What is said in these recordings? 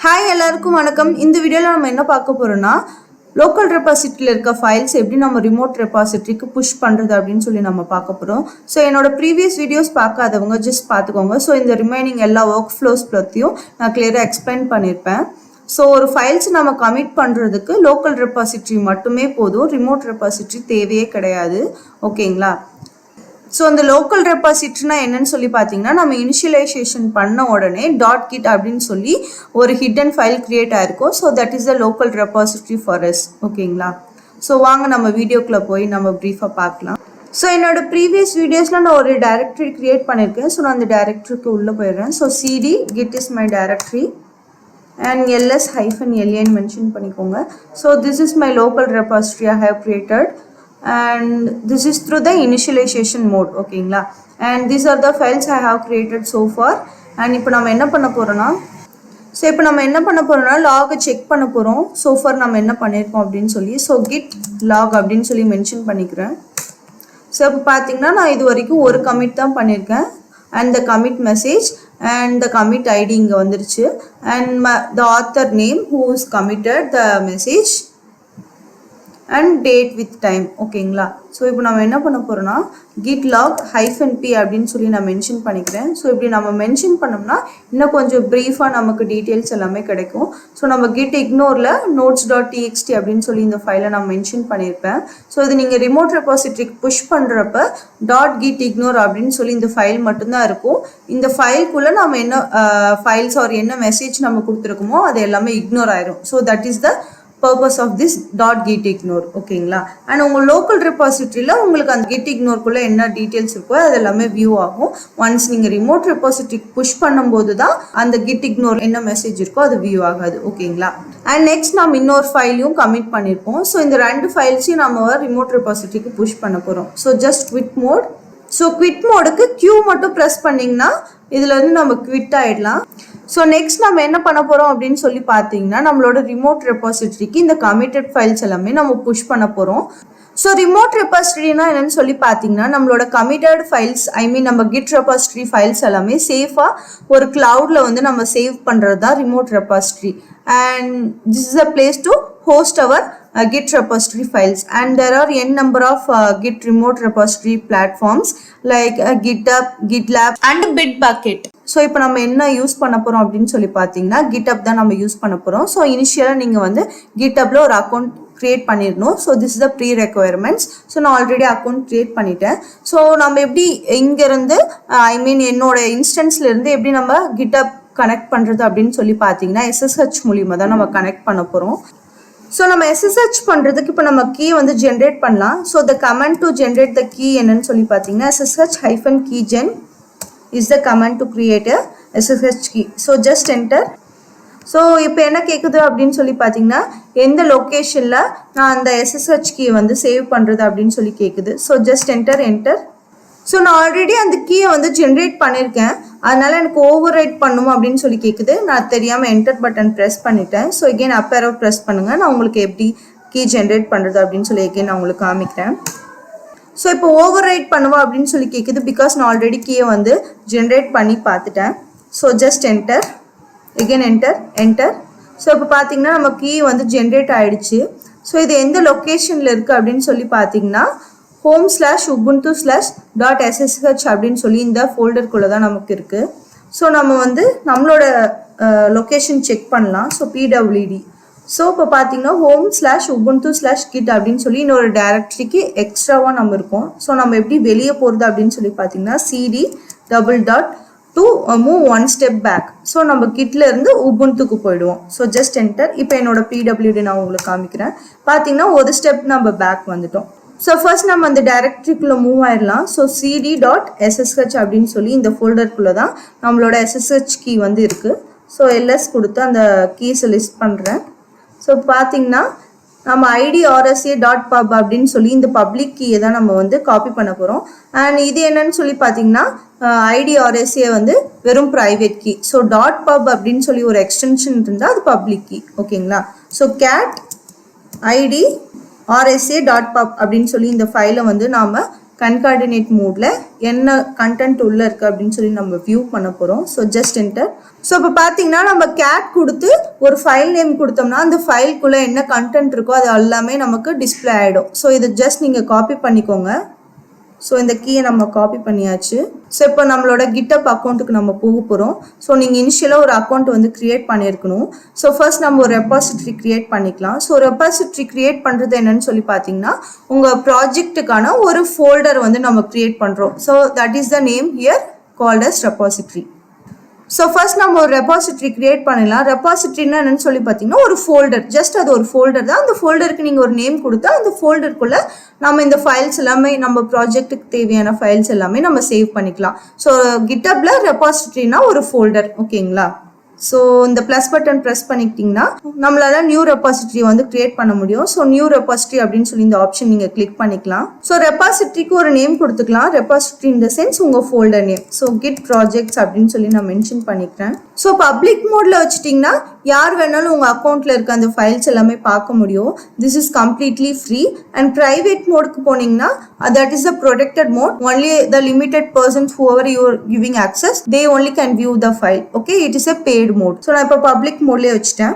Hi எல்லாருக்கும் வணக்கம். இந்த வீடியோவில் நம்ம என்ன பார்க்க போகிறோம்னா லோக்கல் ரெபாசிட்டரியில் இருக்க ஃபைல்ஸ் எப்படி நம்ம ரிமோட் ரெபாசிட்டரிக்கு புஷ் பண்ணுறது அப்படின்னு சொல்லி நம்ம பார்க்க போகிறோம். ஸோ என்னோட ப்ரீவியஸ் வீடியோஸ் பார்க்காதவங்க ஜஸ்ட் பார்த்துக்கோங்க. ஸோ இந்த ரிமைனிங் எல்லா ஒர்க் ஃப்ளோஸ் பற்றியும் நான் கிளியராக எக்ஸ்பிளைன் பண்ணியிருப்பேன். ஸோ ஒரு ஃபைல்ஸ் நம்ம கமிட் பண்ணுறதுக்கு லோக்கல் ரெபாசிட்டரி மட்டுமே போதும், ரிமோட் ரெபாசிட்டரி தேவையே கிடையாது. ஓகேங்களா? ஸோ அந்த லோக்கல் ரெபாசிட்டரினா என்னன்னு சொல்லி பார்த்தீங்கன்னா, நம்ம இனிஷியலைசேஷன் பண்ண உடனே .git அப்படின்னு சொல்லி ஒரு ஹிடன் ஃபைல் கிரியேட் ஆயிருக்கும். So that is the local repository for us. ஓகேங்களா? ஸோ வாங்க நம்ம வீடியோக்குள்ளே போய் நம்ம ப்ரீஃபாக பார்க்கலாம். ஸோ என்னோட ப்ரீவியஸ் வீடியோஸில் நான் ஒரு டைரக்டரி கிரியேட் பண்ணியிருக்கேன். ஸோ நான் அந்த டைரக்டரிக்கு உள்ளே போயிடுறேன். So cd git is my directory and ls-ln mention பண்ணிக்கோங்க. So this is my local repository I have created. And this is through the initialization mode. ஓகேங்களா? and these are the files I have created so far. and இப்போ நம்ம என்ன பண்ண போறோம்னா லாகை check பண்ண போகிறோம். so far நம்ம என்ன பண்ணியிருக்கோம் அப்படின்னு சொல்லி. ஸோ git log அப்படின்னு சொல்லி மென்ஷன் பண்ணிக்கிறேன். ஸோ இப்போ பார்த்தீங்கன்னா நான் இது வரைக்கும் ஒரு கமிட் தான் பண்ணியிருக்கேன். and the commit message and the commit id இங்கே வந்துருச்சு. and the author name who is committed the message and date with time. ஓகேங்களா? ஸோ இப்போ நம்ம என்ன பண்ண போகிறோம்னா git log -p அப்படின்னு சொல்லி நான் மென்ஷன் பண்ணிக்கிறேன். ஸோ இப்படி நம்ம மென்ஷன் பண்ணோம்னா இன்னும் கொஞ்சம் ப்ரீஃபாக நமக்கு டீட்டெயில்ஸ் எல்லாமே கிடைக்கும். ஸோ நம்ம git ignore notes.txt அப்படின்னு சொல்லி இந்த ஃபைலை நான் மென்ஷன் பண்ணியிருப்பேன். ஸோ இது நீங்கள் ரிமோட் ரெபாசிட்டரிக்கு புஷ் பண்ணுறப்ப .git ignore அப்படின்னு சொல்லி இந்த ஃபைல் மட்டும்தான் இருக்கும். இந்த ஃபைல்குள்ளே நம்ம என்ன ஃபைல்ஸ் ஆர் என்ன மெசேஜ் நம்ம கொடுத்துருக்கோமோ அது எல்லாமே இக்னோர் ஆயிரும். So that is the purpose of this .git ignore. ஓகேங்களா? அண்ட் உங்கள் லோக்கல் ரெபாசிட்டரியில் உங்களுக்கு அந்த git ignoreக்குள்ளே என்ன டீட்டெயில்ஸ் இருக்கோ அது எல்லாமே வியூ ஆகும். ஒன்ஸ் நீங்கள் ரிமோட் ரெபாசிட்டரிக்கு புஷ் பண்ணும்போது தான் அந்த git ignore என்ன மெசேஜ் இருக்கோ அது வியூ ஆகாது. ஓகேங்களா? அண்ட் நெக்ஸ்ட் நம்ம இன்னொரு ஃபைலையும் கமிட் பண்ணியிருப்போம். ஸோ இந்த ரெண்டு ஃபைல்ஸையும் நம்ம ரிமோட் ரெபாசிட்டரிக்கு புஷ் பண்ண போகிறோம். So just quit mode. So quit மோடுக்கு Q மட்டும் ப்ரெஸ் பண்ணிங்கன்னா இதில் வந்து நம்ம குவிட் ஆகிடலாம். ஸோ நெக்ஸ்ட் நம்ம என்ன பண்ண போகிறோம் அப்படின்னு சொல்லி பார்த்தீங்கன்னா நம்மளோட ரிமோட் ரெபாசிட்டரிக்கு இந்த கமிட்டட் ஃபைல்ஸ் எல்லாமே நம்ம புஷ் பண்ண போகிறோம். ஸோ ரிமோட் ரெபாசிட்டரினா என்னன்னு சொல்லி பார்த்தீங்கன்னா நம்மளோட கமிட்டட் ஃபைல்ஸ் நம்ம கிட் ரெபாசிட்டரி ஃபைல்ஸ் எல்லாமே சேஃபாக ஒரு கிளவுடில் வந்து நம்ம சேவ் பண்ணுறது தான் remote repository. and this is a place to host our git repository files. and there are n number of git remote repository platforms like GitHub, GitLab and Bitbucket. So இப்போ நம்ம என்ன யூஸ் பண்ண போகிறோம் அப்படின்னு சொல்லி பார்த்தீங்கன்னா GitHub தான் நம்ம யூஸ் பண்ண போகிறோம். ஸோ இனிஷியலாக நீங்கள் வந்து GitHubல ஒரு அக்கௌண்ட் க்ரியேட் பண்ணிடணும். So this is the pre requirements. So நான் ஆல்ரெடி அக்கௌண்ட் க்ரியேட் பண்ணிட்டேன். ஸோ நம்ம எப்படி இங்கேருந்து என்னோட இன்ஸ்டன்ஸ்லேருந்து எப்படி நம்ம GitHub கனெக்ட் பண்ணுறது அப்படின்னு சொல்லி பார்த்தீங்கன்னா SSH மூலிமா தான் நம்ம கனெக்ட் பண்ண போகிறோம். ஸோ நம்ம SSH பண்ணுறதுக்கு இப்போ நம்ம கீ வந்து ஜென்ரேட் பண்ணலாம். So the command to generate the key என்னன்னு சொல்லி பார்த்தீங்கன்னா SSH-keygen is the command to create a SSH key. So just enter. So இப்போ என்ன கேட்குது அப்படின்னு சொல்லி பார்த்தீங்கன்னா எந்த லொக்கேஷனில் நான் அந்த SSH கீ வந்து சேவ் பண்ணுறது அப்படின்னு சொல்லி கேட்குது. So just enter. ஸோ நான் ஆல்ரெடி அந்த கீயை வந்து ஜென்ரேட் பண்ணியிருக்கேன், அதனால எனக்கு ஓவர் ரைட் பண்ணும் அப்படின்னு சொல்லி கேட்குது. நான் தெரியாமல் என்டர் பட்டன் ப்ரெஸ் பண்ணிட்டேன். ஸோ எகெயின் அப் ஏரோ ப்ரெஸ் பண்ணுங்கள். நான் உங்களுக்கு எப்படி கீ ஜென்ரேட் பண்ணுறது அப்படின்னு சொல்லி எகெயின் நான் உங்களுக்கு காமிக்கிறேன். ஸோ இப்போ ஓவர் ரைட் பண்ணுவா அப்படின்னு சொல்லி கேட்குது. பிகாஸ் நான் ஆல்ரெடி கீயை வந்து ஜென்ரேட் பண்ணி பார்த்துட்டேன். So just enter. ஸோ இப்போ பார்த்தீங்கன்னா நம்ம கீ வந்து ஜென்ரேட் ஆகிடுச்சு. ஸோ இது எந்த லொக்கேஷனில் இருக்குது அப்படின்னு சொல்லி பார்த்தீங்கன்னா home/ubuntu/.ssh அப்படின்னு சொல்லி இந்த ஃபோல்டருக்குள்ளே தான் நமக்கு இருக்குது. ஸோ நம்ம வந்து நம்மளோட லொக்கேஷன் செக் பண்ணலாம். So pwd. ஸோ இப்போ பார்த்தீங்கன்னா home/ubuntu/git அப்படின்னு சொல்லி இன்னொரு டைரக்டரிக்கு எக்ஸ்ட்ராவாக நம்ம இருக்கோம். ஸோ நம்ம எப்படி வெளியே போகிறது அப்படின்னு சொல்லி பார்த்தீங்கன்னா cd to move one step back. So நம்ம கிட்ல இருந்து உபுண்டுக்கு போயிடுவோம். So just enter. இப்போ என்னோட pwd நான் உங்களுக்கு காமிக்கிறேன். பார்த்தீங்கன்னா ஒரு ஸ்டெப் நம்ம பேக் வந்துட்டோம். ஸோ ஃபர்ஸ்ட் நம்ம அந்த டைரக்டரிக்குள்ளே மூவ் ஆயிடலாம். ஸோ cd.ssh அப்படின்னு சொல்லி இந்த ஃபோல்டருக்குள்ளே தான் நம்மளோட SSH கீ வந்து இருக்குது. ஸோ ls கொடுத்து அந்த கீஸை லிஸ்ட் பண்ணுறேன். ஸோ பார்த்தீங்கன்னா நம்ம id_rsa.pub அப்படின்னு சொல்லி இந்த பப்ளிக் கீயை தான் நம்ம வந்து காப்பி பண்ண போகிறோம். அண்ட் இது என்னன்னு சொல்லி பார்த்தீங்கன்னா id_rsa வந்து வெறும் ப்ரைவேட் கீ. ஸோ .pub அப்படின்னு சொல்லி ஒரு எக்ஸ்டென்ஷன் இருந்தால் அது பப்ளிக் கீ. ஓகேங்களா? ஸோ cat id rsa.pub அப்படின்னு சொல்லி இந்த ஃபைலை வந்து நாம் கன்கார்டினேட் மோடில் என்ன கண்டென்ட் உள்ளே இருக்குது அப்படின்னு சொல்லி நம்ம வியூ பண்ண போகிறோம். So just enter. ஸோ இப்போ பார்த்தீங்கன்னா நம்ம கேட் கொடுத்து ஒரு ஃபைல் நேம் கொடுத்தோம்னா அந்த ஃபைலுக்குள்ளே என்ன கண்டென்ட் இருக்கோ அது எல்லாமே நமக்கு டிஸ்பிளே ஆகிடும். ஸோ இதை ஜஸ்ட் நீங்கள் காப்பி பண்ணிக்கோங்க. ஸோ இந்த கீயை நம்ம காப்பி பண்ணியாச்சு. ஸோ இப்போ நம்மளோட GitHub அக்கௌண்ட்டுக்கு நம்ம போக போகிறோம். ஸோ நீங்கள் இனிஷியலாக ஒரு அக்கௌண்ட் வந்து க்ரியேட் பண்ணியிருக்கணும். ஸோ ஃபர்ஸ்ட் நம்ம ஒரு ரெபாசிட்ரி க்ரியேட் பண்ணிக்கலாம். ஸோ ரெபாசிட்ரி க்ரியேட் பண்ணுறது என்னன்னு சொல்லி பார்த்தீங்கன்னா உங்கள் ப்ராஜெக்ட்டுக்கான ஒரு ஃபோல்டர் வந்து நம்ம க்ரியேட் பண்ணுறோம். So that is the name here called as repository. So first நம்ம ஒரு ரெபாசிட்ரி கிரியேட் பண்ணலாம். ரெபாசிட்ரின்னா என்னன்னு சொல்லி பார்த்தீங்கன்னா ஒரு ஃபோல்டர், ஜஸ்ட் அது ஒரு ஃபோல்டர் தான். அந்த ஃபோல்டருக்கு நீங்கள் ஒரு நேம் கொடுத்தா அந்த ஃபோல்டருக்குள்ளே நம்ம இந்த ஃபைல்ஸ் எல்லாமே நம்ம ப்ராஜெக்ட்டுக்கு தேவையான ஃபைல்ஸ் எல்லாமே நம்ம சேவ் பண்ணிக்கலாம். ஸோ GitHubல ரெபாசிட்ரினா ஒரு ஃபோல்டர். ஓகேங்களா? ஸோ இந்த ப்ளஸ் பட்டன் ப்ரெஸ் பண்ணிக்கிட்டிங்கன்னா நம்மளால நியூ ரெபாசிட்ரி வந்து கிரியேட் பண்ண முடியும். ஸோ நியூ ரெபாசிட்ரி அப்படின்னு சொல்லி இந்த ஆப்ஷன் நீங்கள் கிளிக் பண்ணிக்கலாம். ஸோ ரெபாசிட்ரிக்கு ஒரு நேம் கொடுத்துக்கலாம். ரெபாசிட்ரி இன் த சென்ஸ் உங்கள் folder name. So git projects அப்படின்னு சொல்லி நான் மென்ஷன் பண்ணிக்கிறேன். ஸோ பப்ளிக் மோடில் வச்சுட்டிங்கன்னா யார் வேணாலும் உங்கள் அக்கௌண்ட்டில் இருக்க அந்த ஃபைல்ஸ் எல்லாமே பார்க்க முடியும். This is completely free. And private மோடுக்கு போனீங்கன்னா that is the protected mode. Only the limited persons whoever you are giving access they only can view the file. Okay, it is a paid mode. So நான் இப்போ public மோட்லேயே வச்சுட்டேன்.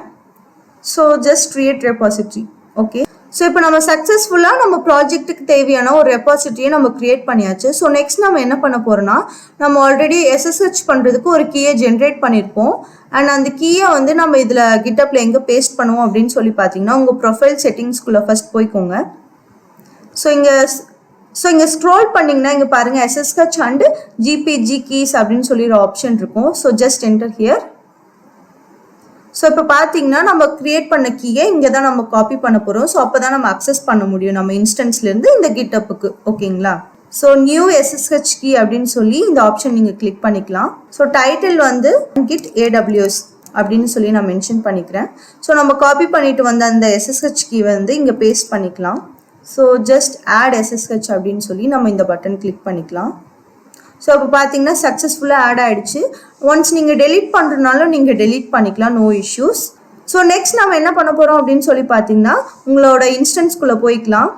So just create repository. Okay, so இப்போ நம்ம சக்ஸஸ்ஃபுல்லாக நம்ம ப்ராஜெக்ட்டுக்கு தேவையான ஒரு ரெபாசிட்ரியை நம்ம கிரியேட் பண்ணியாச்சு. ஸோ நெக்ஸ்ட் நம்ம என்ன பண்ண போகிறோம்னா நம்ம ஆல்ரெடி SSH பண்ணுறதுக்கு ஒரு கீயை ஜென்ரேட் பண்ணியிருப்போம். அண்ட் அந்த கீயை வந்து நம்ம இதில் GitHubல எங்கே பேஸ்ட் பண்ணுவோம் அப்படின்னு சொல்லி பார்த்தீங்கன்னா உங்கள் ப்ரொஃபைல் செட்டிங்ஸ்குள்ளே ஃபஸ்ட் போய்க்கோங்க. ஸோ இங்கே ஸ்க்ரோல் பண்ணிங்கன்னா இங்கே பாருங்கள் SSH அண்ட் GPG keys அப்படின்னு சொல்லி ஒரு ஆப்ஷன் இருக்கும். So just enter here. So இப்போ பார்த்தீங்கன்னா நம்ம கிரியேட் பண்ண கீயை இங்கே தான் நம்ம காப்பி பண்ண போகிறோம். ஸோ அப்போ தான் நம்ம அக்சஸ் பண்ண முடியும் நம்ம இன்ஸ்டன்ஸ்லேருந்து இந்த GitHubக்கு. ஓகேங்களா? ஸோ நியூ SSH key அப்படின்னு சொல்லி இந்த ஆப்ஷன் நீங்கள் கிளிக் பண்ணிக்கலாம். ஸோ டைட்டில் வந்து Git AWS அப்படின்னு சொல்லி நான் மென்ஷன் பண்ணிக்கிறேன். ஸோ நம்ம காப்பி பண்ணிட்டு வந்த அந்த SSH key வந்து இங்கே பேஸ்ட் பண்ணிக்கலாம். ஸோ ஜஸ்ட் ஆட் SSH அப்படின்னு சொல்லி நம்ம இந்த பட்டன் கிளிக் பண்ணிக்கலாம். ஸோ இப்போ பார்த்தீங்கன்னா சக்ஸஸ்ஃபுல்லாக ஆட் ஆகிடுச்சு. ஒன்ஸ் நீங்கள் டெலீட் பண்ணுறதுனாலும் நீங்கள் டெலீட் பண்ணிக்கலாம், நோ இஷ்யூஸ். ஸோ நெக்ஸ்ட் நம்ம என்ன பண்ண போகிறோம் அப்படின்னு சொல்லி பார்த்தீங்கன்னா உங்களோட இன்ஸ்டன்ஸ்குள்ளே போய்க்கலாம்.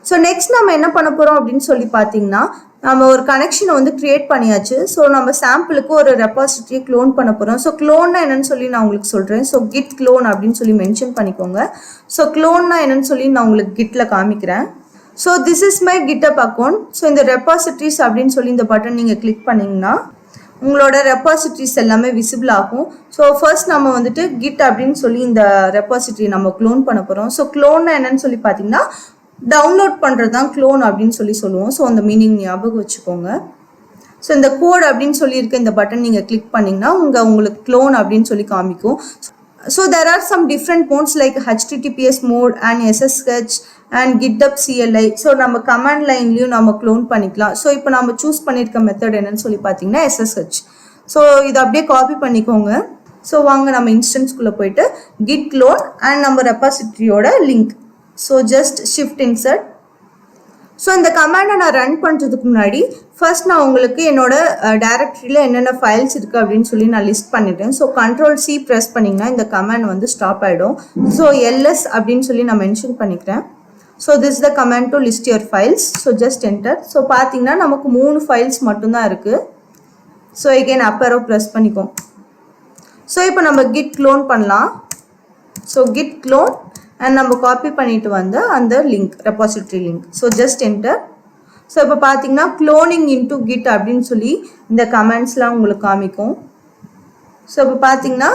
ஸோ நெக்ஸ்ட் நம்ம என்ன பண்ண போகிறோம் அப்படின்னு சொல்லி பார்த்தீங்கன்னா நம்ம ஒரு கனெக்ஷனை வந்து க்ரியேட் பண்ணியாச்சு. ஸோ நம்ம சாம்பிளுக்கு ஒரு ரெபாசிட்ரியை க்ளோன் பண்ண போகிறோம். ஸோ க்ளோன்னா என்னன்னு சொல்லி நான் உங்களுக்கு சொல்கிறேன். ஸோ கிட் க்ளோன் அப்படின்னு சொல்லி மென்ஷன் பண்ணிக்கோங்க. ஸோ க்ளோன்னா என்னன்னு சொல்லி நான் உங்களுக்கு கிட்ல காமிக்கிறேன். So this is my GitHub account. So இந்த ரெபாசிட்ரிஸ் அப்படின்னு சொல்லி இந்த பட்டன் நீங்கள் கிளிக் பண்ணிங்கன்னா உங்களோட ரெபாசிட்ரிஸ் எல்லாமே விசிபிள் ஆகும். ஸோ ஃபர்ஸ்ட் நம்ம வந்துட்டு கிட் அப்படின்னு சொல்லி இந்த ரெபாசிட்ரி நம்ம க்ளோன் பண்ண போகிறோம். ஸோ க்ளோன்னா என்னன்னு சொல்லி பார்த்தீங்கன்னா டவுன்லோட் பண்ணுறது தான் க்ளோன் அப்படின்னு சொல்லி சொல்லுவோம். ஸோ அந்த மீனிங் ஞாபகம் வச்சுக்கோங்க. ஸோ இந்த கோட் அப்படின்னு சொல்லியிருக்க இந்த பட்டன் நீங்கள் கிளிக் பண்ணிங்கன்னா உங்களுக்கு க்ளோன் அப்படின்னு சொல்லி காமிக்கும். So there are some different modes like HTTPS mode and SSH and GitHub CLI. So நம்ம கமாண்ட் லைன்லையும் நம்ம க்ளோன் பண்ணிக்கலாம். ஸோ இப்போ நம்ம சூஸ் பண்ணியிருக்க மெத்தட் என்னன்னு சொல்லி பார்த்தீங்கன்னா SSH. ஸோ இதை அப்படியே காப்பி பண்ணிக்கோங்க. ஸோ வாங்க நம்ம இன்ஸ்டன்ஸ்குள்ளே போயிட்டு git clone அண்ட் நம்ம ரெபாசிட்ரியோட link. So just shift insert. So இந்த கமாண்டை நான் ரன் பண்ணுறதுக்கு முன்னாடி ஃபர்ஸ்ட் நான் உங்களுக்கு என்னோட டைரக்டரியில் என்னென்ன ஃபைல்ஸ் இருக்குது அப்படின்னு சொல்லி நான் லிஸ்ட் பண்ணிட்டேன். ஸோ Ctrl+C ப்ரெஸ் பண்ணிங்கன்னா இந்த கமாண்ட் வந்து ஸ்டாப் ஆகிடும். ஸோ LS அப்படின்னு சொல்லி நான் மென்ஷன் பண்ணிக்கிறேன். So this the command to list your files. So just enter. So பார்த்தீங்கன்னா நமக்கு 3 ஃபைல்ஸ் மட்டும்தான் இருக்குது. ஸோ எகெயின் அப் arrow ப்ரெஸ் பண்ணிக்கோம். ஸோ இப்போ நம்ம கிட் க்ளோன் பண்ணலாம். ஸோ கிட் க்ளோன் அண்ட் நம்ம காப்பி பண்ணிட்டு வந்த அந்த link repository link. So just enter. So இப்போ பார்த்தீங்கன்னா க்ளோனிங் இன்டு கிட் அப்படின்னு சொல்லி இந்த கமெண்ட்ஸ்லாம் உங்களுக்கு காமிக்கும். ஸோ இப்போ பார்த்தீங்கன்னா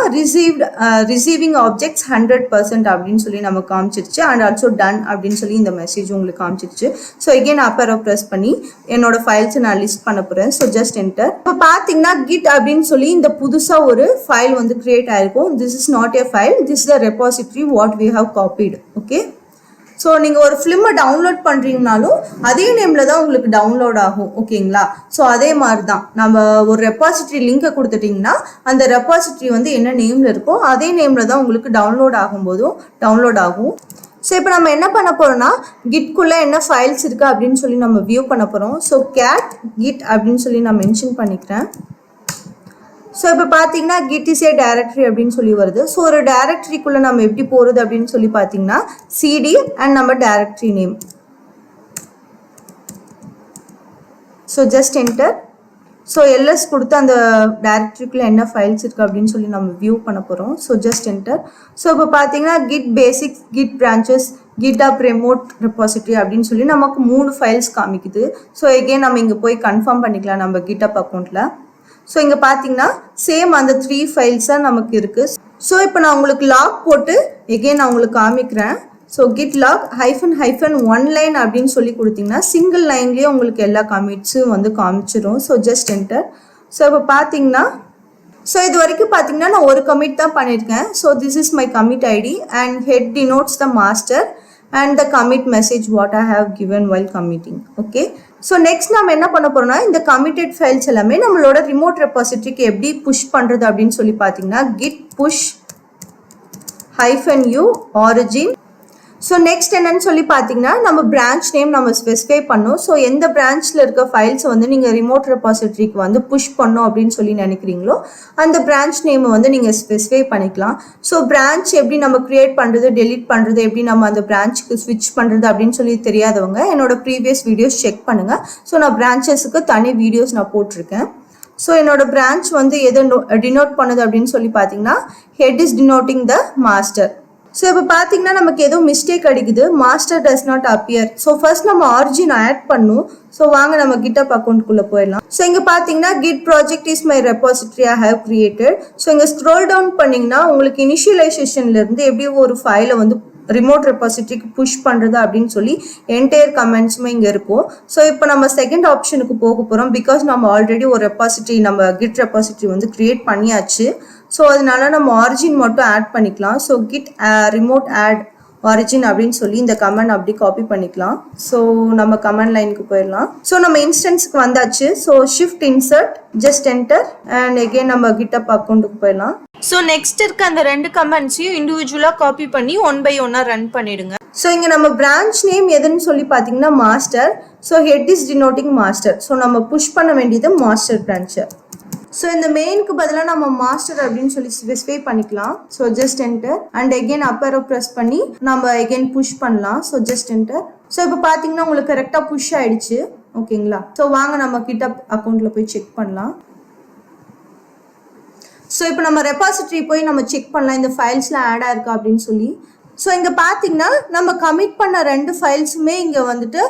ரிசீவிங் ஆப்ஜெக்ட்ஸ் 100% அப்படின்னு சொல்லி நம்ம காமிச்சிருச்சு. அண்ட் ஆல்சோ டன் அப்படின்னு சொல்லி இந்த மெசேஜ் உங்களுக்கு காமிச்சிருச்சு. ஸோ எகெயின் அப் arrow ப்ரெஸ் பண்ணி என்னோட ஃபைல்ஸை நான் லிஸ்ட் பண்ண போகிறேன். So just enter. இப்போ பார்த்தீங்கன்னா கிட் அப்படின்னு சொல்லி இந்த புதுசாக ஒரு ஃபைல் வந்து கிரியேட் ஆகிருக்கும். This is not a file, this is the repository what we have காப்பீடு. ஓகே, ஸோ நீங்கள் ஒரு ஃபிலிமை டவுன்லோட் பண்ணுறீங்கனாலும் அதே நேமில் தான் உங்களுக்கு டவுன்லோட் ஆகும். ஓகேங்களா? ஸோ அதே மாதிரி தான் நம்ம ஒரு ரெபாசிட்ரி லிங்கை கொடுத்துட்டிங்கன்னா அந்த ரெபாசிட்ரி வந்து என்ன நேமில் இருக்கோ அதே நேமில் தான் உங்களுக்கு டவுன்லோட் ஆகும்போதும் டவுன்லோட் ஆகும். ஸோ இப்போ நம்ம என்ன பண்ண போகிறோம்னா கிட்குள்ளே என்ன ஃபைல்ஸ் இருக்குது அப்படின்னு சொல்லி நம்ம வியூ பண்ண போகிறோம். ஸோ cat git அப்படின்னு சொல்லி நான் மென்ஷன் பண்ணிக்கிறேன். ஸோ இப்போ பார்த்தீங்கன்னா git is a directory அப்படின்னு சொல்லி வருது. ஸோ ஒரு டைரக்டரிக்குள்ளே நம்ம எப்படி போகிறது அப்படின்னு சொல்லி பார்த்தீங்கன்னா cd அண்ட் நம்ம directory name. So just enter. So l கொடுத்து அந்த டைரக்டரிக்குள்ளே என்ன ஃபைல்ஸ் இருக்குது அப்படின்னு சொல்லி நம்ம வியூ பண்ண போகிறோம். So just enter. ஸோ இப்போ பார்த்தீங்கன்னா git basics, git branches, GitHub remote repository அப்படின்னு சொல்லி நமக்கு 3 ஃபைல்ஸ் காமிக்குது. ஸோ எகெயின் நம்ம இங்கே போய் கன்ஃபார்ம் பண்ணிக்கலாம் நம்ம GitHub அக்கௌண்ட்டில். ஸோ இங்கே பார்த்தீங்கன்னா சேம் அந்த 3 ஃபைல்ஸாக நமக்கு இருக்குது. ஸோ இப்போ நான் உங்களுக்கு லாக் போட்டு எகெயின் நான் உங்களுக்கு காமிக்கிறேன். ஸோ கிட் லாக் -1 லைன் அப்படின்னு சொல்லி கொடுத்தீங்கன்னா சிங்கிள் லைன்லேயே உங்களுக்கு எல்லா கமிட்ஸும் வந்து காமிச்சிடும். So just enter. ஸோ இப்போ பார்த்தீங்கன்னா ஸோ இது வரைக்கும் பார்த்தீங்கன்னா நான் ஒரு கமிட் தான் பண்ணியிருக்கேன். So this is my commit ID and head denotes the master and the commit message what I have given while committing. Okay, so next நாம என்ன பண்ண போறோம்னா இந்த committed files எல்லாமே நம்மளோட remote repositoryக்கு எப்படி push பண்றது அப்படின்னு சொல்லி பார்த்தீங்கன்னா git push -u origin. So next என்னன்னு சொல்லி பார்த்தீங்கன்னா நம்ம பிரான்ச் நேம் நம்ம ஸ்பெசிஃபை பண்ணோம். ஸோ எந்த பிரான்ச்சில் இருக்க ஃபைல்ஸை வந்து நீங்கள் ரிமோட் ரெபாசிட்டரிக்கு வந்து புஷ் பண்ணோம் அப்படின்னு சொல்லி நினைக்கிறீங்களோ அந்த பிரான்ச் நேமை வந்து நீங்கள் ஸ்பெசிஃபை பண்ணிக்கலாம். ஸோ பிரான்ச் எப்படி நம்ம கிரியேட் பண்ணுறது, டெலிட் பண்ணுறது, எப்படி நம்ம அந்த பிரான்ச்சுக்கு ஸ்விட்ச் பண்ணுறது அப்படின்னு சொல்லி தெரியாதவங்க என்னோட ப்ரீவியஸ் வீடியோஸ் செக் பண்ணுங்கள். ஸோ நான் பிரான்ச்சஸுக்கு தனி வீடியோஸ் நான் போட்டிருக்கேன். ஸோ என்னோட பிரான்ச் வந்து எதை டினோட் பண்ணுது அப்படின்னு சொல்லி பார்த்தீங்கன்னா head is denoting the master. So இப்போ பார்த்தீங்கன்னா நமக்கு ஏதோ மிஸ்டேக் அடிக்குது, master does not appear. So first நம்ம ஆரிஜின் ஆட் பண்ணும். ஸோ வாங்க நம்ம GitHub அக்கௌண்ட்குள்ளே போயிடலாம். ஸோ இங்கே பார்த்தீங்கன்னா git project is my repository I have created. So இங்கே ஸ்க்ரோல் டவுன் பண்ணிங்கன்னா உங்களுக்கு இனிஷியலைசேஷன்லேருந்து எப்படி ஒரு ஃபைலை வந்து ரிமோட் ரெபாசிட்டரிக்கு புஷ் பண்ணுறது அப்படின்னு சொல்லி என்டையர் கமெண்ட்ஸுமே இங்கே இருக்கும். ஸோ இப்போ நம்ம செகண்ட் ஆப்ஷனுக்கு போக போகிறோம். பிகாஸ் நம்ம ஆல்ரெடி ஒரு ரெபாசிட்டரி நம்ம கிட் ரெபாசிட்டரி வந்து கிரியேட் பண்ணியாச்சு. ஸோ அதனால நம்ம ஆரிஜின் மட்டும் ஆட் பண்ணிக்கலாம். So git remote add origin அப்படின்னு சொல்லி இந்த கமெண்ட் அப்படி காப்பி பண்ணிக்கலாம். ஸோ நம்ம கமெண்ட் லைனுக்கு போயிடலாம். ஸோ நம்ம இன்ஸ்டன்ஸுக்கு வந்தாச்சு. So shift insert just enter and again நம்ம GitHub அக்கௌண்ட்டுக்கு போயிடலாம். ஸோ நெக்ஸ்ட் இருக்க அந்த 2 கமெண்ட்ஸையும் இண்டிவிஜுவலாக காப்பி பண்ணி 1 by 1 ரன் பண்ணிடுங்க. ஸோ இங்கே நம்ம பிரான்ச் நேம் எதுன்னு சொல்லி பார்த்தீங்கன்னா master. So head is denoting master. So நம்ம புஷ் பண்ண வேண்டியது மாஸ்டர் பிரான்ச்சை. ஸோ இந்த மெயினுக்கு பதிலாக நம்ம மாஸ்டர் அப்படின்னு சொல்லி ஸ்பெசிஃபை பண்ணிக்கலாம். So just enter and again up aero press பண்ணி நம்ம எகெயின் புஷ் பண்ணலாம். So just enter. ஸோ இப்போ பார்த்தீங்கன்னா உங்களுக்கு கரெக்டாக புஷ் ஆயிடுச்சு. ஓகேங்களா? ஸோ வாங்க நம்ம GitHub அக்கௌண்ட்டில் போய் செக் பண்ணலாம். ஸோ இப்போ நம்ம ரெபாசிட்டரி போய் நம்ம செக் பண்ணலாம் இந்த ஃபைல்ஸ்லாம் ஆட் ஆயிருக்கா அப்படின்னு சொல்லி. ஸோ இங்கே பார்த்தீங்கன்னா நம்ம கமிட் பண்ண 2 ஃபைல்ஸுமே இங்கே வந்துட்டு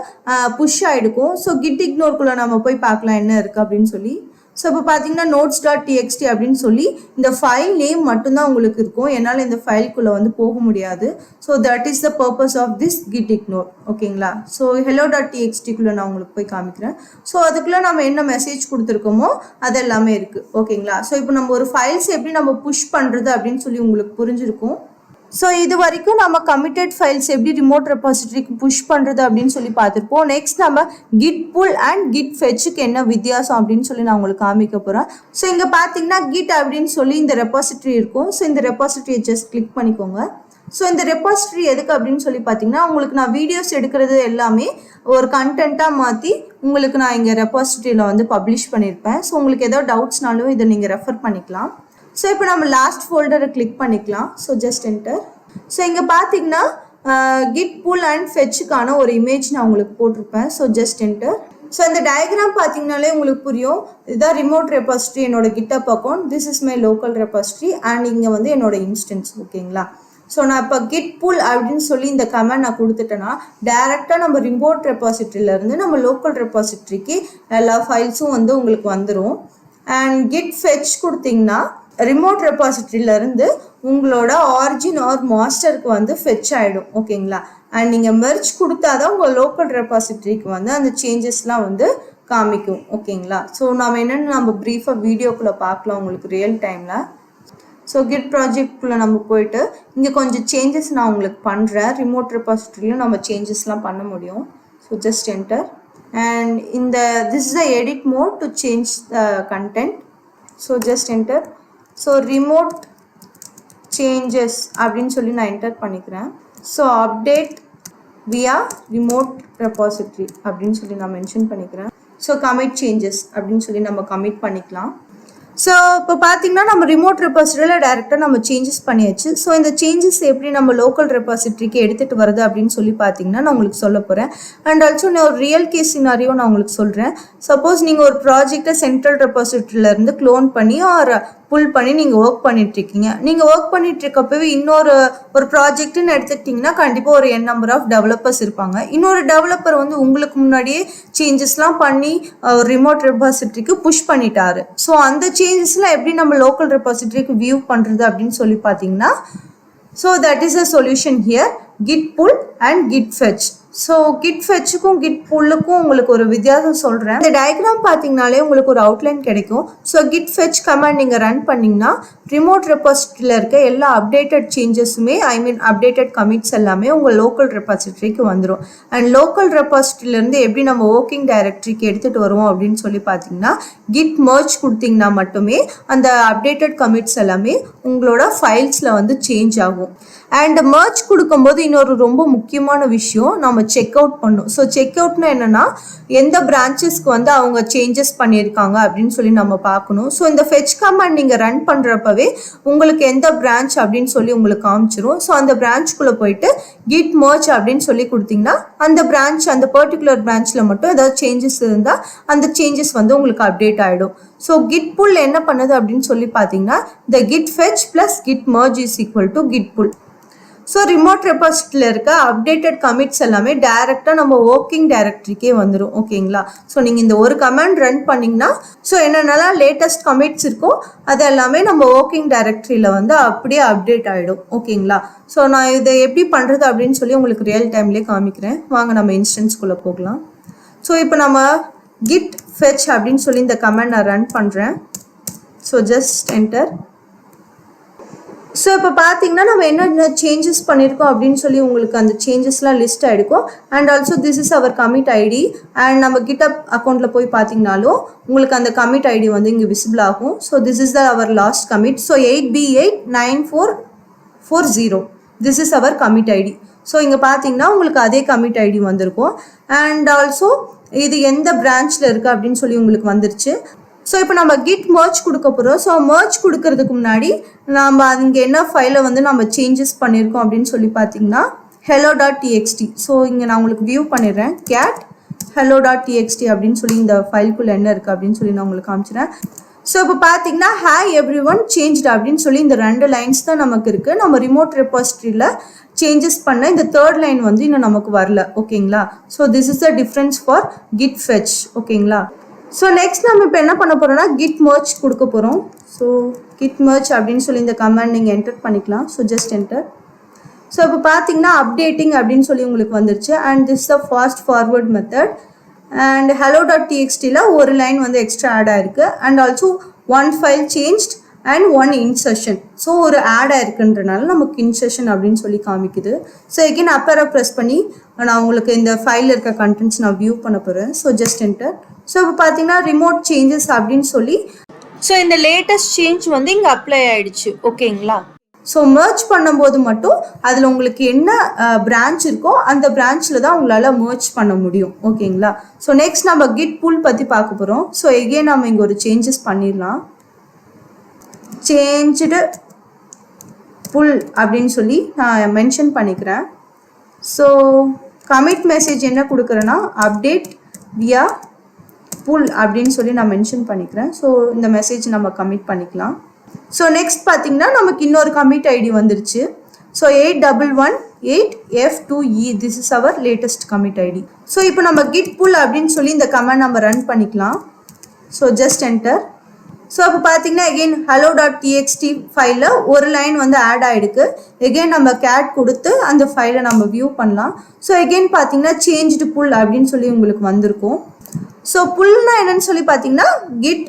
புஷ் ஆகிடுக்கும். ஸோ கிட் இக்னோர்க்குள்ளே நம்ம போய் பார்க்கலாம் என்ன இருக்குது அப்படின்னு சொல்லி. ஸோ இப்போ பார்த்தீங்கன்னா notes.txt அப்படின்னு சொல்லி இந்த ஃபைல் நேம் மட்டும்தான் உங்களுக்கு இருக்கும். என்னால் இந்த ஃபைலுக்குள்ளே வந்து போக முடியாது. So that is the purpose of this git ignore. ஓகேங்களா? ஸோ hello.txtக்குள்ளே நான் உங்களுக்கு போய் காமிக்கிறேன். ஸோ அதுக்குள்ளே நம்ம என்ன மெசேஜ் கொடுத்துருக்கோமோ அது எல்லாமே இருக்குது. ஓகேங்களா? ஸோ இப்போ நம்ம ஒரு ஃபைல்ஸ் எப்படி நம்ம புஷ் பண்ணுறது அப்படின்னு சொல்லி உங்களுக்கு புரிஞ்சிருக்கும். ஸோ இது வரைக்கும் நம்ம கமிட்டட் ஃபைல்ஸ் எப்படி ரிமோட் ரெபாசிட்டரிக்கு புஷ் பண்ணுறது அப்படின்னு சொல்லி பார்த்துருப்போம். நெக்ஸ்ட் நம்ம கிட் புல் அண்ட் கிட் ஃபெச்சுக்கு என்ன வித்தியாசம் அப்படின்னு சொல்லி நான் உங்களுக்கு காமிக்க போகிறேன். ஸோ இங்கே பார்த்தீங்கன்னா கிட் அப்படின்னு சொல்லி இந்த ரெபாசிட்டரி இருக்கும். ஸோ இந்த ரெபாசிட்டரியை ஜஸ்ட் கிளிக் பண்ணிக்கோங்க. ஸோ இந்த ரெபாசிட்டரி எதுக்கு அப்படின்னு சொல்லி பார்த்தீங்கன்னா உங்களுக்கு நான் வீடியோஸ் எடுக்கிறது எல்லாமே ஒரு கண்டென்ட்டாக மாற்றி உங்களுக்கு நான் இங்கே ரெபாசிட்டரியில் வந்து பப்ளிஷ் பண்ணியிருப்பேன். ஸோ உங்களுக்கு ஏதோ டவுட்ஸ்னாலும் இதை நீங்கள் ரெஃபர் பண்ணிக்கலாம். ஸோ இப்போ நம்ம லாஸ்ட் ஃபோல்டரை கிளிக் பண்ணிக்கலாம். So just enter. ஸோ இங்கே பார்த்தீங்கன்னா கிட் புல் அண்ட் ஃபெச்சுக்கான ஒரு இமேஜ் நான் உங்களுக்கு போட்டிருப்பேன். So just enter. ஸோ இந்த டயக்ராம் பார்த்தீங்கனாலே உங்களுக்கு புரியும். இதுதான் ரிமோட் ரெபாசிட்டரி, என்னோட GitHub account. This is my local repository and இங்கே வந்து என்னோட இன்ஸ்டன்ஸ். ஓகேங்களா? ஸோ நான் இப்போ கிட் புல் அப்படின்னு சொல்லி இந்த கமெண்ட் நான் கொடுத்துட்டேன்னா டேரெக்டாக நம்ம ரிமோட் ரெபாசிட்டரியிலேருந்து நம்ம லோக்கல் ரெபாசிட்டரிக்கு எல்லா ஃபைல்ஸும் வந்து உங்களுக்கு வந்துடும். அண்ட் கிட் ஃபெச் கொடுத்தீங்கன்னா ரிமோட் ரெபாசிட்டரியிலேருந்து உங்களோட ஆரிஜின் ஆர் மாஸ்டருக்கு வந்து ஃபெச் ஆகிடும். ஓகேங்களா? அண்ட் நீங்கள் மெர்ஜ் கொடுத்தா தான் உங்கள் லோக்கல் ரெபாசிட்டரிக்கு வந்து அந்த சேஞ்சஸ்லாம் வந்து காமிக்கும். ஓகேங்களா? ஸோ நம்ம என்னென்னு நம்ம ப்ரீஃபாக வீடியோக்குள்ளே பார்க்கலாம் உங்களுக்கு ரியல் டைமில். ஸோ கிட் ப்ராஜெக்ட்குள்ளே நம்ம போயிட்டு இங்கே கொஞ்சம் சேஞ்சஸ் நான் உங்களுக்கு பண்ணுறேன். ரிமோட் ரெபாசிட்டரியிலும் நம்ம சேஞ்சஸ்லாம் பண்ண முடியும். ஸோ ஜஸ்ட் என்டர் அண்ட் இந்த this is the edit mode to change the content. So just enter. So remote changes அப்படின்னு சொல்லி நான் என்டர் பண்ணிக்கிறேன். So update via remote repository அப்படின்னு சொல்லி நான் மென்ஷன் பண்ணிக்கிறேன். ஸோ கமிட் சேஞ்சஸ் அப்படின்னு சொல்லி நம்ம கமிட் பண்ணிக்கலாம். ஸோ இப்போ பார்த்தீங்கன்னா நம்ம ரிமோட் ரெபாசிட்டரியில் டேரெக்டாக நம்ம சேஞ்சஸ் பண்ணியாச்சு. ஸோ இந்த சேஞ்சஸ் எப்படி நம்ம லோக்கல் ரெபாசிட்டரிக்கு எடுத்துகிட்டு வருது அப்படின்னு சொல்லி பார்த்தீங்கன்னா நான் உங்களுக்கு சொல்ல போகிறேன். அண்ட் ஆல்சோ நான் ஒரு ரியல் கேஸ் சினாரியோ நான் உங்களுக்கு சொல்கிறேன். சப்போஸ் நீங்கள் ஒரு ப்ராஜெக்டை சென்ட்ரல் ரெபாசிட்டரியிலேருந்து க்ளோன் பண்ணி ஆர் புல் பண்ணி நீங்கள் ஒர்க் பண்ணிட்டுருக்கீங்க. நீங்கள் ஒர்க் பண்ணிட்டுருக்கப்பவே ஒரு ப்ராஜெக்ட்டுன்னு எடுத்துக்கிட்டிங்கன்னா கண்டிப்பாக ஒரு நம்பர் ஆஃப் டெவலப்பர்ஸ் இருப்பாங்க. இன்னொரு டெவலப்பர் வந்து உங்களுக்கு முன்னாடியே சேஞ்சஸ்லாம் பண்ணி ரிமோட் ரெபாசிட்டரிக்கு புஷ் பண்ணிட்டாரு. ஸோ அந்த சேஞ்சஸ்லாம் எப்படி நம்ம லோக்கல் ரெபாசிட்டரிக்கு வியூ பண்ணுறது அப்படின்னு சொல்லி பார்த்தீங்கன்னா, so that is a solution here, git pull and git fetch. So git ஃபெச்சுக்கும் கிட் புல்லுக்கும் உங்களுக்கு ஒரு வித்தியாசம் சொல்கிறேன். இந்த டயக்ராம் பார்த்தீங்கனாலே உங்களுக்கு ஒரு அவுட்லைன் கிடைக்கும். ஸோ கிட் ஃபெச் கமாண்ட் நீங்கள் ரன் பண்ணிங்கன்னா ரிமோட் ரெபாசிட்டரியில் இருக்க எல்லா அப்டேட்டட் சேஞ்சஸுமே அப்டேட்டட் கமிட்ஸ் எல்லாமே உங்கள் லோக்கல் ரெபாசிட்டரிக்கு வந்துடும். அண்ட் லோக்கல் ரெபாசிட்டரியிலேருந்து எப்படி நம்ம ஒர்க்கிங் டைரக்டரிக்கு எடுத்துகிட்டு வருவோம் அப்படின்னு சொல்லி பார்த்தீங்கன்னா, கிட் மர்ஜ் கொடுத்தீங்கன்னா மட்டுமே அந்த அப்டேட்டட் கமிட்ஸ் எல்லாமே உங்களோட ஃபைல்ஸில் வந்து சேஞ்ச் ஆகும். அண்ட் மர்ஜ் கொடுக்கும்போது இன்னொரு ரொம்ப முக்கியமான விஷயம் நம்ம செக் அவுட் பண்ணும். ஸோ செக் அவுட்னா என்னென்னா எந்த பிரான்ச்சஸ்க்கு வந்து அவங்க சேஞ்சஸ் பண்ணியிருக்காங்க அப்படின்னு சொல்லி நம்ம பார்க்கணும். ஸோ இந்த ஃபெச் கமாண்ட் நீங்கள் ரன் பண்ணுறப்பவே உங்களுக்கு எந்த பிரான்ச் அப்படின்னு சொல்லி உங்களுக்கு காமிச்சிரும். ஸோ அந்த பிரான்ச்சுக்குள்ளே போயிட்டு கிட் மர்ஜ் அப்படின்னு சொல்லி கொடுத்தீங்கன்னா அந்த பிரான்ச் அந்த பர்டிகுலர் பிரான்ச்சில் மட்டும் ஏதாவது சேஞ்சஸ் இருந்தால் அந்த சேஞ்சஸ் வந்து உங்களுக்கு அப்டேட் ஆகிடும். ஸோ கிட் புல் என்ன பண்ணுது அப்படின்னு சொல்லி பார்த்தீங்கன்னா, the git fetch plus git merge is equal to git pull. So remote ரெபாசிட்டரியில் இருக்க அப்டேட்டட் கமிட்ஸ் எல்லாமே டைரெக்டாக நம்ம ஒர்க்கிங் டைரக்டரிக்கே வந்துடும். ஓகேங்களா? ஸோ நீங்கள் இந்த ஒரு கமாண்ட் ரன் பண்ணிங்கன்னா ஸோ என்னென்னலாம் லேட்டஸ்ட் கமிட்ஸ் இருக்கோ அது எல்லாமே நம்ம ஒர்க்கிங் டைரக்டரியில் வந்து அப்படியே அப்டேட் ஆகிடும். ஓகேங்களா? ஸோ நான் இதை எப்படி பண்ணுறது அப்படின்னு சொல்லி உங்களுக்கு ரியல் டைம்லேயே காமிக்கிறேன். வாங்க நம்ம இன்ஸ்டன்ஸ்குள்ளே போகலாம். ஸோ இப்போ நம்ம git fetch அப்படின்னு சொல்லி இந்த கமாண்ட் நான் ரன் பண்ணுறேன். So just enter. ஸோ இப்போ பார்த்தீங்கன்னா நம்ம என்ன சேஞ்சஸ் பண்ணியிருக்கோம் அப்படின்னு சொல்லி உங்களுக்கு அந்த சேஞ்சஸ்லாம் லிஸ்ட் ஆகிருக்கும். And also this is our commit ID. And நம்ம கிட்டப் அக்கௌண்ட்டில் போய் பார்த்தீங்கனாலும் உங்களுக்கு அந்த கமிட் ஐடி வந்து இங்கே விசிபிள் ஆகும். So this is our last commit. So 8B89440 this is our commit ID. So இங்கே பார்த்தீங்கன்னா உங்களுக்கு அதே கமிட் ஐடி வந்திருக்கும். அண்ட் ஆல்சோ இது எந்த பிரான்ச்சில் இருக்குது அப்படின்னு சொல்லி உங்களுக்கு வந்துருச்சு. ஸோ இப்போ நம்ம கிட் மர்ஜ் கொடுக்க போகிறோம். ஸோ மர்ஜ் கொடுக்கறதுக்கு முன்னாடி நம்ம அங்கே என்ன ஃபைலை வந்து நம்ம சேஞ்சஸ் பண்ணியிருக்கோம் அப்படின்னு சொல்லி பார்த்தீங்கன்னா hello.txt. ஸோ இங்கே நான் உங்களுக்கு வியூ பண்ணிடுறேன். cat hello.txt அப்படின்னு சொல்லி இந்த ஃபைலுக்குள்ளே என்ன இருக்குது அப்படின்னு சொல்லி நான் உங்களுக்கு காமிச்சிடுறேன். ஸோ இப்போ பார்த்தீங்கன்னா ஹாய் எவ்ரி ஒன் சேஞ்ச்டு அப்படின்னு சொல்லி இந்த 2 லைன்ஸ் தான் நமக்கு இருக்குது. நம்ம ரிமோட் ரெபாசிட்டரியில் சேஞ்சஸ் பண்ண இந்த 3rd லைன் வந்து இன்னும் நமக்கு வரல. ஓகேங்களா? So this is the difference for git fetch. ஓகேங்களா? ஸோ நெக்ஸ்ட் நம்ம இப்போ என்ன பண்ண போகிறோம்னா கிட் மர்ஜ் கொடுக்க போகிறோம். ஸோ கிட் மர்ஜ் அப்படின்னு சொல்லி இந்த கமாண்ட் நீங்கள் என்டர் பண்ணிக்கலாம். So just enter. ஸோ இப்போ பார்த்தீங்கன்னா அப்டேட்டிங் அப்படின்னு சொல்லி உங்களுக்கு வந்துருச்சு. And this the fast forward method. And hello.txtல ஒரு லைன் வந்து எக்ஸ்ட்ரா ஆட் ஆயிருக்கு. And also 1 file changed and 1 insertion. So ஒரு ஆட் ஆயிருக்குன்றனால நமக்கு இன்சர்ஷன் அப்படின்னு சொல்லி காமிக்குது. ஸோ எகைன் அப்பரை ப்ரெஸ் பண்ணி நான் உங்களுக்கு இந்த ஃபைலில் இருக்க கண்டென்ட்ஸ் நான் வியூ பண்ண போகிறேன். So just enter. ஸோ இப்போ பார்த்தீங்கன்னா ரிமோட் சேஞ்சஸ் அப்படின்னு சொல்லி ஸோ இந்த லேட்டஸ்ட் சேஞ்ச் வந்து இங்கே அப்ளை ஆகிடுச்சு. ஓகேங்களா? ஸோ மர்ஜ் பண்ணும்போது மட்டும் அதில் உங்களுக்கு என்ன பிரான்ச் இருக்கோ அந்த பிரான்ச்சில் தான் உங்களால் மர்ஜ் பண்ண முடியும். ஓகேங்களா? ஸோ நெக்ஸ்ட் நம்ம கிட் புல் பற்றி பார்க்க போகிறோம். ஸோ எகெயின் நம்ம இங்கே ஒரு சேஞ்சஸ் பண்ணிடலாம். சேஞ்சுடு புல் அப்படின்னு சொல்லி நான் மென்ஷன் பண்ணிக்கிறேன். ஸோ கமிட் மெசேஜ் என்ன கொடுக்குறேன்னா அப்டேட் வியா புல் அப்படின்னு சொல்லி நான் மென்ஷன் பண்ணிக்கிறேன். ஸோ இந்த மெசேஜ் நம்ம கமிட் பண்ணிக்கலாம். ஸோ நெக்ஸ்ட் பார்த்தீங்கன்னா நமக்கு இன்னொரு கமிட் ஐடி வந்துருச்சு. So 8118F2E this is our latest commit ID. So இப்போ நம்ம கிட் புல் அப்படின்னு சொல்லி இந்த கமெண்ட் நம்ம ரன் பண்ணிக்கலாம். So just enter. ஸோ இப்போ பார்த்தீங்கன்னா எகெயின் hello.txt ஃபைலில் ஒரு லைன் வந்து ஆட் ஆகிடுக்கு. எகெயின் நம்ம கேட் கொடுத்து அந்த ஃபைலை நம்ம வியூ பண்ணலாம். ஸோ எகெயின் பார்த்தீங்கன்னா சேஞ்ச்டு புல் அப்படின்னு சொல்லி உங்களுக்கு வந்திருக்கும். ஸோ புல்னா என்னன்னு சொல்லி பார்த்தீங்கன்னா git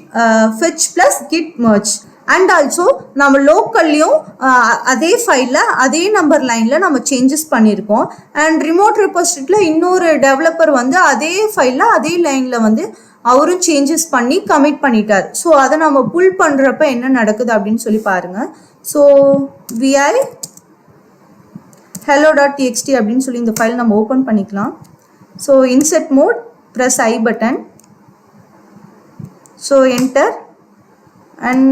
fetch plus git merge. And also நம்ம லோக்கல்லையும் அதே ஃபைலில் அதே நம்பர் லைனில் நம்ம சேஞ்சஸ் பண்ணியிருக்கோம். அண்ட் ரிமோட் ரெபாசிட்டரியில் இன்னொரு டெவலப்பர் வந்து அதே ஃபைலில் அதே லைனில் வந்து அவரும் சேஞ்சஸ் பண்ணி கமிட் பண்ணிட்டார். ஸோ அதை நம்ம புல் பண்ணுறப்ப என்ன நடக்குது அப்படின்னு சொல்லி பாருங்கள். ஸோ vi hello.txt அப்படின்னு சொல்லி இந்த ஃபைல் நம்ம ஓப்பன் பண்ணிக்கலாம். So insert mode press I button. So enter. And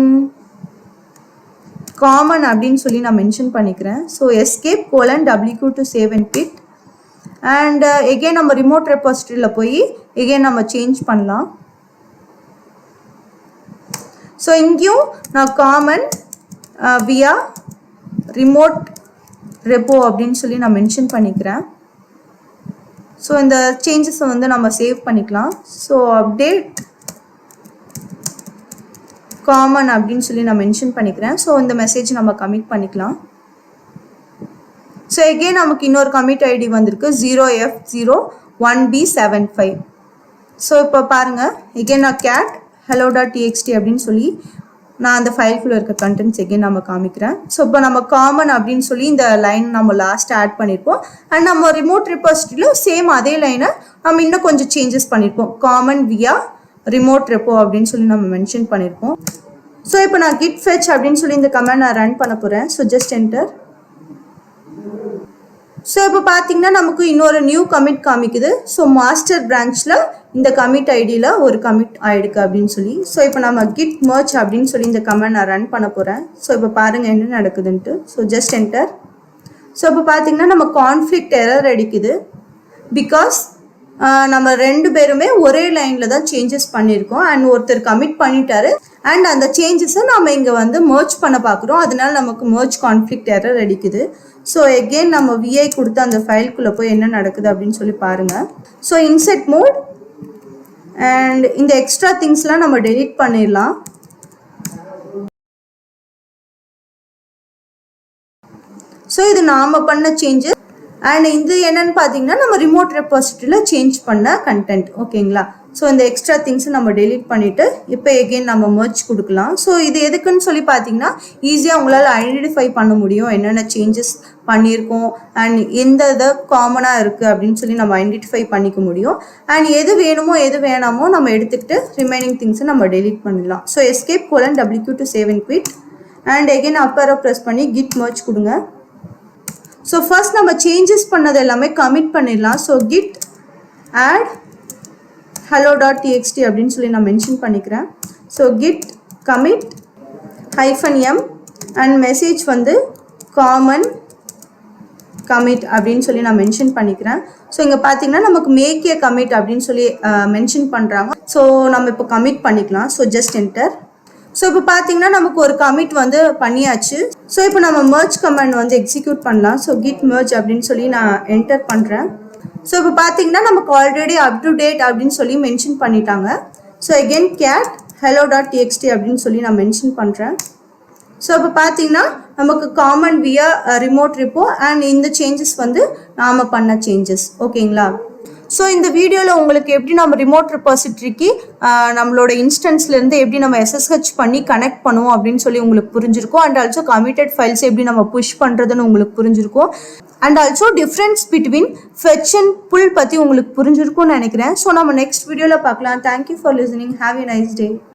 common அப்படின்னு சொல்லி நான் மென்ஷன் பண்ணிக்கிறேன். So escape colon WQ to save and quit. And again நம்ம ரிமோட் ரெபாசிட்டரியில் போய் எகெயின் நம்ம சேஞ்ச் பண்ணலாம். ஸோ இங்கேயும் நான் காமன் வியா ரிமோட் ரெப்போ அப்படின்னு சொல்லி நான் மென்ஷன் பண்ணிக்கிறேன். ஸோ இந்த சேஞ்சஸை வந்து நம்ம சேவ் பண்ணிக்கலாம். ஸோ அப்டேட் காமன் அப்படின்னு சொல்லி நான் மென்ஷன் பண்ணிக்கிறேன். ஸோ இந்த மெசேஜ் நம்ம கமிட் பண்ணிக்கலாம். ஸோ எகெயின் நமக்கு இன்னொரு கமிட் ஐடி வந்திருக்கு 0F01B75. ஸோ இப்போ பாருங்கள், எகெயின் நான் கேட் hello.txt அப்படின்னு சொல்லி நான் அந்த ஃபைல்குள்ளே இருக்க கண்டென்ட்ஸ் எகெயின் நம்ம காமிக்கிறேன். ஸோ இப்போ நம்ம காமன் அப்படின்னு சொல்லி இந்த லைன் நம்ம லாஸ்ட் ஆட் பண்ணியிருப்போம். அண்ட் நம்ம ரிமோட் ரெபாசிட்டரியிலும் சேம் அதே லைனை நம்ம இன்னும் கொஞ்சம் சேஞ்சஸ் பண்ணியிருப்போம். காமன் வியா ரிமோட் ரெப்போ அப்படின்னு சொல்லி நம்ம மென்ஷன் பண்ணியிருப்போம். ஸோ இப்போ நான் git fetch அப்படின்னு சொல்லி இந்த கமெண்ட் நான் ரன் பண்ண போகிறேன். So just enter. ஸோ இப்போ பார்த்தீங்கன்னா நமக்கு இன்னொரு நியூ கமிட் காமிக்குது. ஸோ மாஸ்டர் பிரான்ச்சில் இந்த கமிட் ஐடியில் ஒரு கமிட் ஆகிடுக்கு அப்படின்னு சொல்லி. ஸோ இப்போ நம்ம git merge அப்படின்னு சொல்லி இந்த கமெண்ட் நான் ரன் பண்ண போகிறேன். ஸோ இப்போ பாருங்கள் என்ன நடக்குதுன்ட்டு. So just enter. ஸோ இப்போ பார்த்தீங்கன்னா நம்ம கான்ஃப்ளிக்ட் எரர் அடிக்குது. பிகாஸ் நம்ம ரெண்டு பேருமே ஒரே லைனில் தான் சேஞ்சஸ் பண்ணியிருக்கோம். அண்ட் ஒருத்தர் கமிட் பண்ணிட்டாரு அண்ட் அந்த சேஞ்சஸை நம்ம இங்கே வந்து மர்ஜ் பண்ண பார்க்குறோம். அதனால நமக்கு மர்ஜ் கான்ஃப்ளிக்ட் எரர் அடிக்குது. ஸோ எகெயின் நம்ம விஐ கொடுத்து அந்த ஃபைல்குள்ளே போய் என்ன நடக்குது அப்படின்னு சொல்லி பாருங்கள். ஸோ இன்செட் மோட் அண்ட் இந்த எக்ஸ்ட்ரா திங்ஸ்லாம் நம்ம டெலீட் பண்ணிடலாம். ஸோ இது நாம் பண்ண சேஞ்சஸ். அண்ட் இது என்னன்னு பார்த்தீங்கன்னா நம்ம ரிமோட் ரெபாசிட்டரியில் சேஞ்ச் பண்ண கண்டென்ட். ஓகேங்களா? ஸோ இந்த எக்ஸ்ட்ரா திங்ஸை நம்ம டெலீட் பண்ணிவிட்டு இப்போ எகெயின் நம்ம மர்ஜ் கொடுக்கலாம். ஸோ இது எதுக்குன்னு சொல்லி பார்த்தீங்கன்னா ஈஸியாக உங்களால் ஐடென்டிஃபை பண்ண முடியும் என்னென்ன சேஞ்சஸ் பண்ணியிருக்கோம் அண்ட் எந்த இதை காமனாக இருக்குது அப்படின்னு சொல்லி நம்ம ஐடென்டிஃபை பண்ணிக்க முடியும். அண்ட் எது வேணுமோ எது வேணாமோ நம்ம எடுத்துக்கிட்டு ரிமைனிங் திங்ஸை நம்ம டெலீட் பண்ணிடலாம். So escape colon WQ to save and quit and again up arrow press பண்ணி git merge கொடுங்க. ஸோ ஃபர்ஸ்ட் நம்ம சேஞ்சஸ் பண்ணது எல்லாமே கமிட் பண்ணிடலாம். ஸோ git add hello.txt அப்படின்னு சொல்லி நான் மென்ஷன் பண்ணிக்கிறேன். So git commit -m and message வந்து காமன் commit அப்படின்னு சொல்லி நான் மென்ஷன் பண்ணிக்கிறேன். ஸோ இங்கே பார்த்தீங்கன்னா நமக்கு மேக் ஏ commit அப்படின்னு சொல்லி மென்ஷன் பண்ணுறாங்க. ஸோ நம்ம இப்போ கமிட் பண்ணிக்கலாம். So just enter. ஸோ இப்போ பார்த்தீங்கன்னா நமக்கு ஒரு கமிட் வந்து பண்ணியாச்சு. ஸோ இப்போ நம்ம merge கமாண்ட் வந்து எக்ஸிக்யூட் பண்ணலாம். ஸோ git merge அப்படின்னு சொல்லி நான் என்டர் பண்ணுறேன். ஸோ இப்போ பார்த்தீங்கன்னா நமக்கு ஆல்ரெடி அப் டு டேட் அப்படின்னு சொல்லி மென்ஷன் பண்ணிட்டாங்க. ஸோ எகெயின் கேட் hello.txt அப்படின்னு சொல்லி நான் மென்ஷன் பண்ணுறேன். ஸோ இப்போ பார்த்தீங்கன்னா நமக்கு காமன் வியா ரிமோட் ரெப்போ அண்ட் இந்த சேஞ்சஸ் வந்து நாம் பண்ண சேஞ்சஸ். ஓகேங்களா? ஸோ இந்த வீடியோவில் உங்களுக்கு எப்படி நம்ம ரிமோட் ரெபாசிட்டரிக்கு நம்மளோட இன்ஸ்டன்ஸ்லேருந்து எப்படி நம்ம SSH பண்ணி கனெக்ட் பண்ணுவோம் அப்படின்னு சொல்லி உங்களுக்கு புரிஞ்சிருக்கும். அண்ட் ஆல்சோ கமிட்டட் ஃபைல்ஸ் எப்படி நம்ம புஷ் பண்ணுறதுன்னு உங்களுக்கு புரிஞ்சிருக்கும். And also difference between fetch and pull பற்றி உங்களுக்கு புரிஞ்சிருக்கும்னு நினைக்கிறேன். ஸோ நம்ம நெக்ஸ்ட் வீடியோவில் பார்க்கலாம். Thank you for listening. Have a nice day.